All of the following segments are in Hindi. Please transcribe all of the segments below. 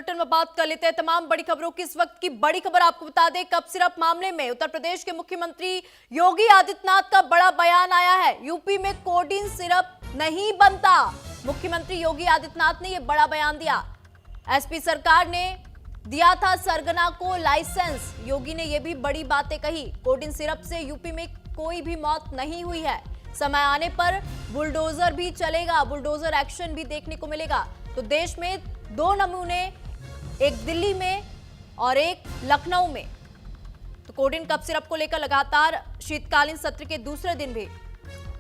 बुलेटिन में बात कर लेते हैं तमाम बड़ी खबरों की। इस वक्त की बड़ी खबर आपको बता दें, कप सिरप मामले में उत्तर प्रदेश के मुख्यमंत्री योगी आदित्यनाथ का बड़ा बयान आया है। यूपी में कोडिन सिरप नहीं बनता, मुख्यमंत्री योगी आदित्यनाथ ने यह बड़ा बयान दिया। एसपी सरकार ने दिया था सरगना को लाइसेंस। योगी ने यह भी बड़ी बातें कही, कोडिन सिरप से यूपी में कोई भी मौत नहीं हुई है, समय आने पर बुलडोजर भी चलेगा, बुलडोजर एक्शन भी देखने को मिलेगा। तो देश में 2 नमूने, एक दिल्ली में और एक लखनऊ में। तो कोडिन कप सिरप को लेकर लगातार शीतकालीन सत्र के दूसरे दिन भी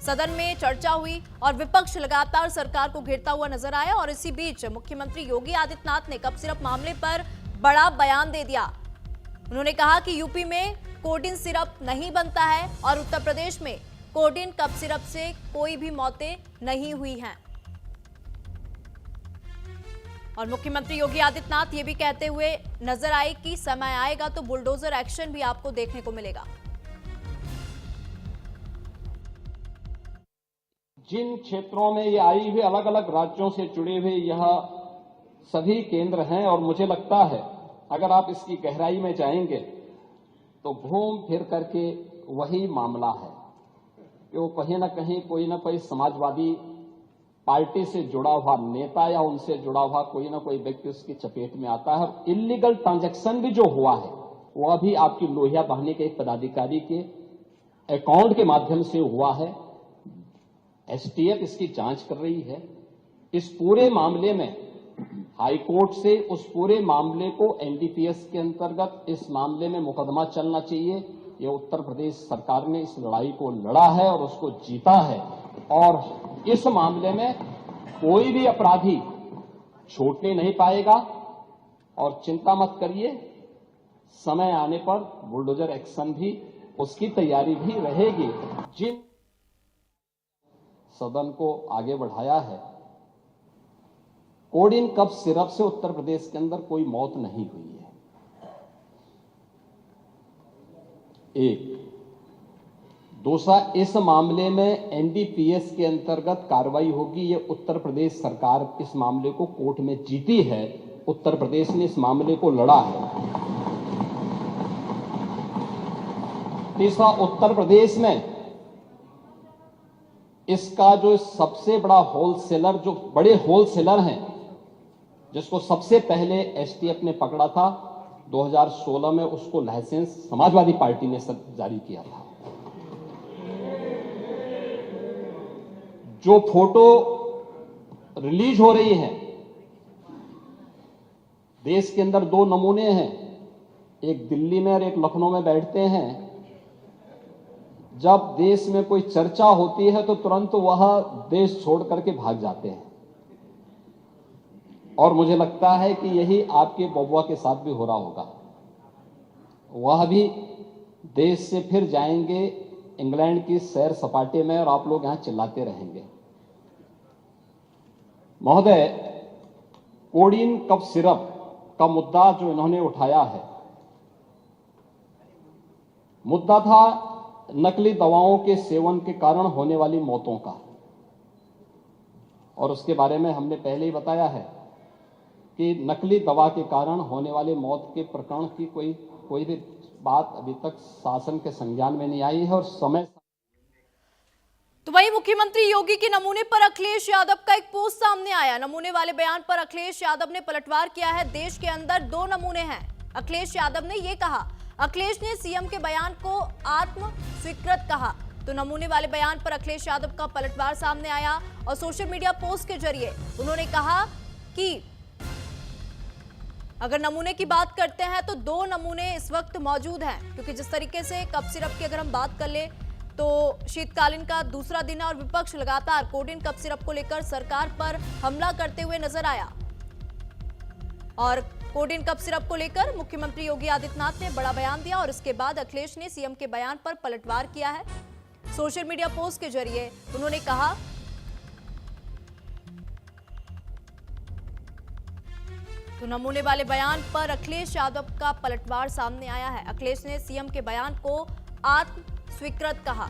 सदन में चर्चा हुई और विपक्ष लगातार सरकार को घेरता हुआ नजर आया। और इसी बीच मुख्यमंत्री योगी आदित्यनाथ ने कप सिरप मामले पर बड़ा बयान दे दिया। उन्होंने कहा कि यूपी में कोडिन सिरप नहीं बनता है और उत्तर प्रदेश में कोडिन कप सिरप से कोई भी मौतें नहीं हुई हैं। और मुख्यमंत्री योगी आदित्यनाथ ये भी कहते हुए नजर आए कि समय आएगा तो बुलडोजर एक्शन भी आपको देखने को मिलेगा। जिन क्षेत्रों में ये आई हुई अलग अलग राज्यों से जुड़े हुए यह सभी केंद्र हैं और मुझे लगता है अगर आप इसकी गहराई में जाएंगे तो घूम फिर करके वही मामला है कि वो कहीं ना कहीं कोई ना कोई समाजवादी पार्टी से जुड़ा हुआ नेता या उनसे जुड़ा हुआ कोई ना कोई व्यक्ति उसकी चपेट में आता है। और इलीगल ट्रांजैक्शन भी जो हुआ है वह भी आपकी लोहिया बहाने के एक पदाधिकारी के अकाउंट के माध्यम से हुआ है। एसटीएफ इसकी जांच कर रही है। इस पूरे मामले में हाईकोर्ट से उस पूरे मामले को एनडीपीएस के अंतर्गत इस मामले में मुकदमा चलना चाहिए। ये उत्तर प्रदेश सरकार ने इस लड़ाई को लड़ा है और उसको जीता है और इस मामले में कोई भी अपराधी छूटने नहीं पाएगा। और चिंता मत करिए, समय आने पर बुलडोजर एक्शन भी उसकी तैयारी भी रहेगी। जिन सदन को आगे बढ़ाया है, कोडिन कप सिरप से उत्तर प्रदेश के अंदर कोई मौत नहीं हुई है। एक दूसरा, इस मामले में एनडीपीएस के अंतर्गत कार्रवाई होगी। ये उत्तर प्रदेश सरकार इस मामले को कोर्ट में जीती है, उत्तर प्रदेश ने इस मामले को लड़ा है। तीसरा, उत्तर प्रदेश में इसका जो सबसे बड़ा होलसेलर, जो बड़े होलसेलर हैं, जिसको सबसे पहले एसटीएफ ने पकड़ा था 2016 में, उसको लाइसेंस समाजवादी पार्टी ने जारी किया था। जो फोटो रिलीज हो रही है, देश के अंदर 2 नमूने हैं, एक दिल्ली में और एक लखनऊ में बैठते हैं। जब देश में कोई चर्चा होती है तो तुरंत वह देश छोड़ करके भाग जाते हैं। और मुझे लगता है कि यही आपके बबुआ के साथ भी हो रहा होगा। वह भी देश से फिर जाएंगे इंग्लैंड की सैर सपाटे में और आप लोग यहां चिल्लाते रहेंगे। महोदय, कोडिन कप सिरप का मुद्दा जो इन्होंने उठाया है, मुद्दा था नकली दवाओं के सेवन के कारण होने वाली मौतों का। और उसके बारे में हमने पहले ही बताया है कि नकली दवा के कारण होने वाली मौत के प्रकरण की कोई भी बात अभी तक शासन के संज्ञान में नहीं आई है। और समय तो वहीं मुख्यमंत्री योगी के नमूने पर अखिलेश यादव का एक पोस्ट सामने आया। नमूने वाले बयान पर अखिलेश यादव ने पलटवार किया है। देश के अंदर 2 नमूने हैं, अखिलेश यादव ने यह कहा। अखिलेश ने सीएम के बयान को आत्म स्वीकृत कहा। तो नमूने वाले बयान पर अखिलेश यादव का पलटवार सामने आया और सोशल मीडिया पोस्ट के जरिए उन्होंने कहा कि अगर नमूने की बात करते हैं तो 2 नमूने इस वक्त मौजूद हैं, क्योंकि जिस तरीके से कप सिरप की अगर हम बात कर ले तो शीतकालीन का दूसरा दिन है और विपक्ष लगातार कोडिन कप सिरप को लेकर सरकार पर हमला करते हुए नजर आया। और कोडिन कप सिरप को लेकर मुख्यमंत्री योगी आदित्यनाथ ने बड़ा बयान दिया और इसके बाद अखिलेश ने सीएम के बयान पर पलटवार किया है। सोशल मीडिया पोस्ट के जरिए उन्होंने कहा तो नमूने वाले बयान पर अखिलेश यादव का पलटवार सामने आया है। अखिलेश ने सीएम के बयान को आत्म स्वीकृत कहा।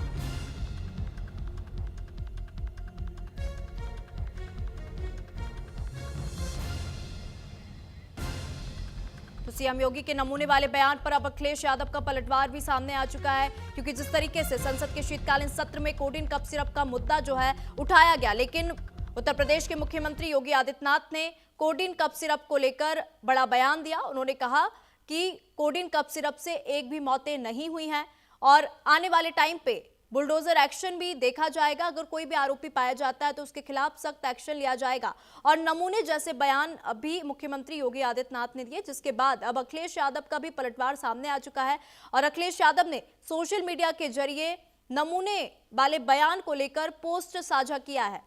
तो सीएम योगी के नमूने वाले बयान पर अब अखिलेश यादव का पलटवार भी सामने आ चुका है, क्योंकि जिस तरीके से संसद के शीतकालीन सत्र में कोडिन कफ सिरप का मुद्दा जो है उठाया गया, लेकिन उत्तर प्रदेश के मुख्यमंत्री योगी आदित्यनाथ ने कोडिन कफ सिरप को लेकर बड़ा बयान दिया। उन्होंने कहा कि कोडिन कफ सिरप से एक भी मौतें नहीं हुई हैं और आने वाले टाइम पे बुलडोजर एक्शन भी देखा जाएगा। अगर कोई भी आरोपी पाया जाता है तो उसके खिलाफ सख्त एक्शन लिया जाएगा। और नमूने जैसे बयान अभी मुख्यमंत्री योगी आदित्यनाथ ने दिए, जिसके बाद अब अखिलेश यादव का भी पलटवार सामने आ चुका है और अखिलेश यादव ने सोशल मीडिया के जरिए नमूने वाले बयान को लेकर पोस्ट साझा किया है।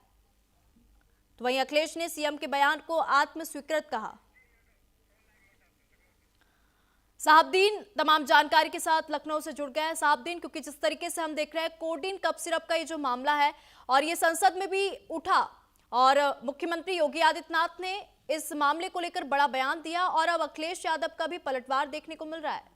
तो वहीं अखिलेश ने सीएम के बयान को आत्मस्वीकृत कहा। साहबदीन तमाम जानकारी के साथ लखनऊ से जुड़ गए हैं। साहबदीन, क्योंकि जिस तरीके से हम देख रहे हैं कोडिन कफ सिरप का ये जो मामला है और ये संसद में भी उठा और मुख्यमंत्री योगी आदित्यनाथ ने इस मामले को लेकर बड़ा बयान दिया और अब अखिलेश यादव का भी पलटवार देखने को मिल रहा है।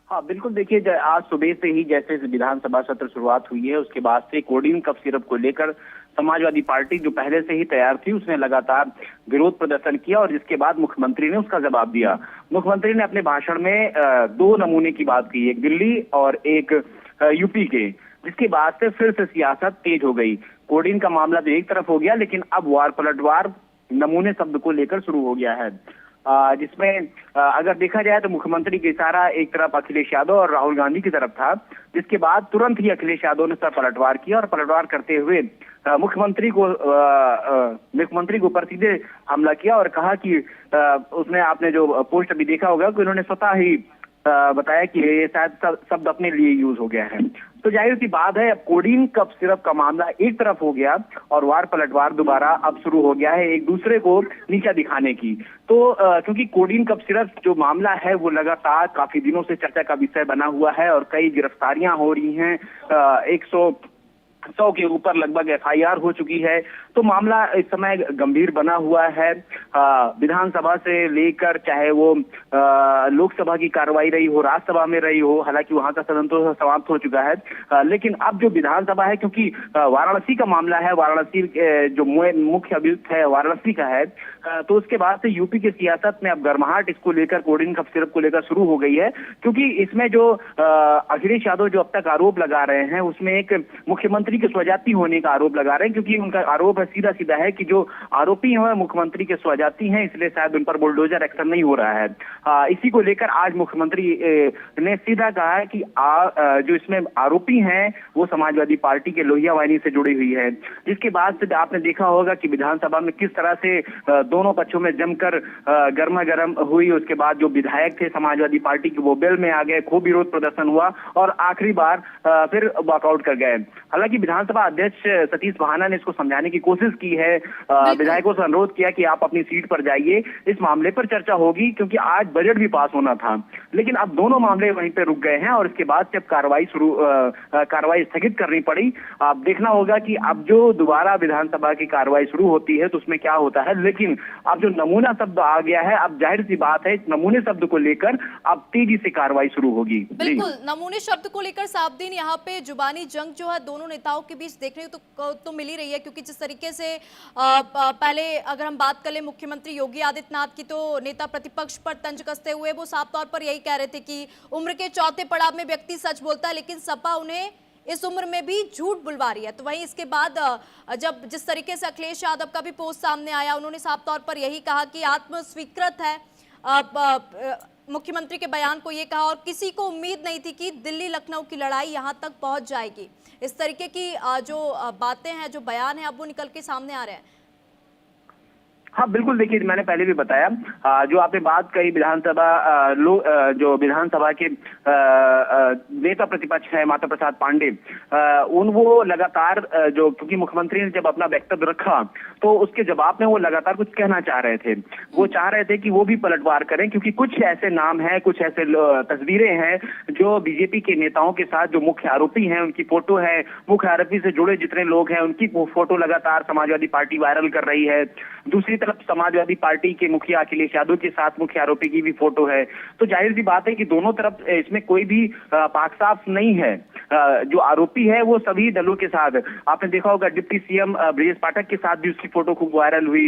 हाँ बिल्कुल, देखिए आज सुबह से ही जैसे विधानसभा सत्र शुरुआत हुई है उसके बाद से कोडिन कफ सिरप को लेकर समाजवादी पार्टी जो पहले से ही तैयार थी उसने लगातार विरोध प्रदर्शन किया और जिसके बाद मुख्यमंत्री ने उसका जवाब दिया। मुख्यमंत्री ने अपने भाषण में दो नमूने की बात की, एक दिल्ली और एक यूपी के, जिसके बाद से फिर से सियासत तेज हो गई। कोडिन का मामला तो एक तरफ हो गया, लेकिन अब वार पलटवार नमूने शब्द को लेकर शुरू हो गया है, जिसमें अगर देखा जाए तो मुख्यमंत्री का इशारा एक तरफ अखिलेश यादव और राहुल गांधी की तरफ था, जिसके बाद तुरंत ही अखिलेश यादव ने सर पलटवार किया और पलटवार करते हुए मुख्यमंत्री को ऊपर सीधे हमला किया और कहा कि उसने, आपने जो पोस्ट अभी देखा होगा कि उन्होंने स्वतः ही बताया कि ये शायद शब्द अपने लिए यूज हो गया है। तो जाहिर सी बात है अब कोडिन कफ सिरप का मामला एक तरफ हो गया और वार पलटवार दोबारा अब शुरू हो गया है एक दूसरे को नीचा दिखाने की। तो क्योंकि कोडिन कफ सिरप जो मामला है वो लगातार काफी दिनों से चर्चा का विषय बना हुआ है और कई गिरफ्तारियां हो रही हैं, 100 के ऊपर लगभग एफआईआर हो चुकी है। तो मामला इस समय गंभीर बना हुआ है। विधानसभा से लेकर चाहे वो लोकसभा की कार्रवाई रही हो, राज्यसभा में रही हो, हालांकि वहां का सदन तो समाप्त हो चुका है, लेकिन अब जो विधानसभा है, क्योंकि वाराणसी का मामला है, वाराणसी जो मुख्य अभियुक्त है वाराणसी का है, तो उसके बाद से यूपी की सियासत में अब गर्माहट इसको लेकर, कोडिन कफ सिरप को लेकर शुरू हो गई है। क्योंकि इसमें जो अखिलेश यादव जो अब तक आरोप लगा रहे हैं उसमें एक मुख्यमंत्री के स्वजाती होने का आरोप लगा रहे हैं, क्योंकि उनका आरोप सीधा सीधा है कि जो आरोपी हैं मुख्यमंत्री के स्वजाती हैं, इसलिए शायद उन पर बुलडोजर एक्शन नहीं हो रहा है। इसी को लेकर आज मुख्यमंत्री ने सीधा कहा है कि जो इसमें आरोपी हैं वो समाजवादी पार्टी के लोहिया वाहिनी से जुड़ी हुई है। जिसके बाद से आपने देखा होगा कि विधानसभा में किस तरह से दोनों पक्षों में जमकर गर्मा गर्म हुई। उसके बाद जो विधायक थे समाजवादी पार्टी के वो बेल में आ गए, खूब विरोध प्रदर्शन हुआ और आखिरी बार फिर वॉकआउट कर गए। हालांकि विधानसभा अध्यक्ष सतीश महाना ने इसको समझाने की कोशिश की है, विधायकों से अनुरोध किया कि आप अपनी सीट पर जाइए, इस मामले पर चर्चा होगी, क्योंकि आज बजट भी पास होना था। लेकिन अब दोनों मामले वहीं पे रुक गए हैं और इसके बाद जब कार्रवाई स्थगित करनी पड़ी। अब देखना होगा कि अब जो दोबारा विधानसभा की कार्रवाई शुरू होती है तो उसमें क्या होता है। लेकिन अब जो नमूना शब्द आ गया है, अब जाहिर सी बात है इस नमूने शब्द को लेकर अब तेजी से कार्रवाई शुरू होगी। बिल्कुल, नमूने शब्द को लेकर साहबदीन यहाँ पे जुबानी जंग जो है दोनों नेताओं के बीच देखने तो मिल ही रही है, क्योंकि जिस तरीके से पहले अगर हम बात कर ले मुख्यमंत्री योगी आदित्यनाथ की, तो नेता प्रतिपक्ष पर तंज कसते हुए वो साफ तौर पर यही कह रहे थे कि उम्र के चौथे पड़ाव में व्यक्ति सच बोलता है, लेकिन सपा उन्हें इस उम्र में भी झूठ बुलवा रही है। तो वहीं इसके बाद जब जिस तरीके से अखिलेश यादव का भी पोस्ट सामने आया, उन्होंने साफ तौर पर यही कहा कि आत्मस्वीकृत है मुख्यमंत्री के बयान को, ये कहा और किसी को उम्मीद नहीं थी कि दिल्ली लखनऊ की लड़ाई यहां तक पहुंच जाएगी। इस तरीके की जो बातें हैं, जो बयान है, अब वो निकल के सामने आ रहे हैं। हाँ बिल्कुल, देखिए मैंने पहले भी बताया, जो आपने बात कही जो विधानसभा के नेता प्रतिपक्ष है माता प्रसाद पांडे, वो लगातार जो, क्योंकि मुख्यमंत्री ने जब अपना वक्तव्य रखा तो उसके जवाब में वो लगातार कुछ कहना चाह रहे थे। वो चाह रहे थे कि वो भी पलटवार करें, क्योंकि कुछ ऐसे नाम हैं, कुछ ऐसे तस्वीरें हैं जो बीजेपी के नेताओं के साथ जो मुख्य आरोपी हैं उनकी फोटो है, मुख्य आरोपी से जुड़े जितने लोग हैं उनकी फोटो लगातार समाजवादी पार्टी वायरल कर रही है। दूसरी दूसरी तरफ समाजवादी पार्टी के मुखिया अखिलेश यादव के साथ मुख्य आरोपी की भी फोटो है। तो जाहिर सी बात है कि दोनों तरफ इसमें कोई भी पाक साफ नहीं है। जो आरोपी है वो सभी दलों के साथ, आपने देखा होगा डिप्टी सीएम ब्रजेश पाठक के साथ भी उसकी फोटो खूब वायरल हुई,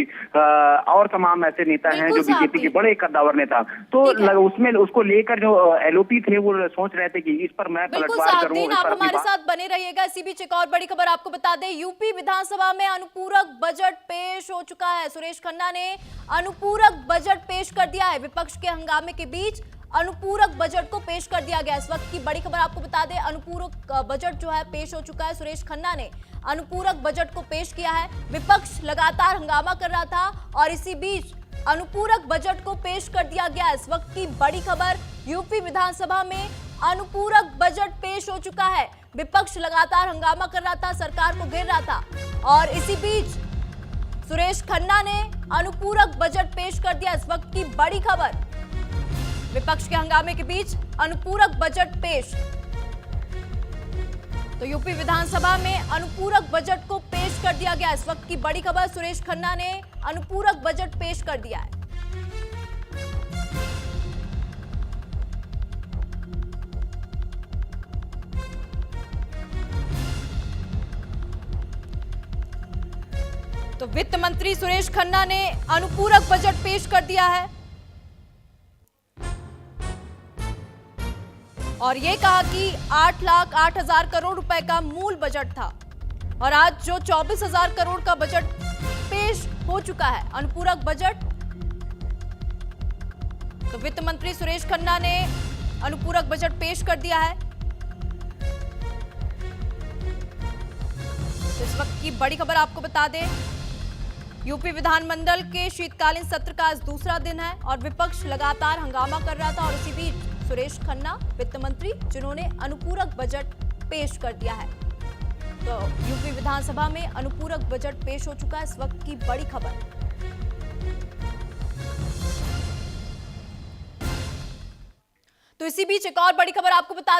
और तमाम ऐसे नेता हैं जो बीजेपी के बड़े कद्दावर नेता। तो उसमें उसको लेकर जो एलओपी थे वो सोच रहे थे कि इस पर मैं पलटवार करूं। आप हमारे साथ बने रहिएगा। इसी बीच एक और बड़ी खबर आपको बता दें, यूपी विधानसभा में अनुपूरक बजट पेश हो चुका है। सुरेश खन्ना ने अनुपूरक बजट पेश कर दिया है। विपक्ष के हंगामे के बीच अनुपूरक बजट को पेश कर दिया गया। इस वक्त की बड़ी खबर आपको बता दें, अनुपूरक बजट जो है पेश हो चुका है। सुरेश खन्ना ने अनुपूरक बजट को पेश किया है। विपक्ष लगातार हंगामा कर रहा था और इसी बीच अनुपूरक बजट को पेश कर दिया गया। इस वक्त की बड़ी खबर, यूपी विधानसभा में अनुपूरक बजट पेश हो चुका है। विपक्ष लगातार हंगामा कर रहा था, सरकार को घेर रहा था और इसी बीच सुरेश खन्ना ने अनुपूरक बजट पेश कर दिया। इस वक्त की बड़ी खबर, विपक्ष के हंगामे के बीच अनुपूरक बजट पेश। तो यूपी विधानसभा में अनुपूरक बजट को पेश कर दिया गया। इस वक्त की बड़ी खबर, सुरेश खन्ना ने अनुपूरक बजट पेश कर दिया है। तो वित्त मंत्री सुरेश खन्ना ने अनुपूरक बजट पेश कर दिया है और ये कहा कि 8,08,000 करोड़ रुपए का मूल बजट था और आज जो 24,000 करोड़ का बजट पेश हो चुका है, अनुपूरक बजट। तो वित्त मंत्री सुरेश खन्ना ने अनुपूरक बजट पेश कर दिया है। तो इस वक्त की बड़ी खबर आपको बता दें, यूपी विधानमंडल के शीतकालीन सत्र का आज दूसरा दिन है और विपक्ष लगातार हंगामा कर रहा था और इसी बीच सुरेश खन्ना वित्त मंत्री जिन्होंने अनुपूरक बजट पेश कर दिया है। तो यूपी विधानसभा में अनुपूरक बजट पेश हो चुका है। इस वक्त की बड़ी खबर। तो इसी बीच एक और बड़ी खबर आपको बता दें,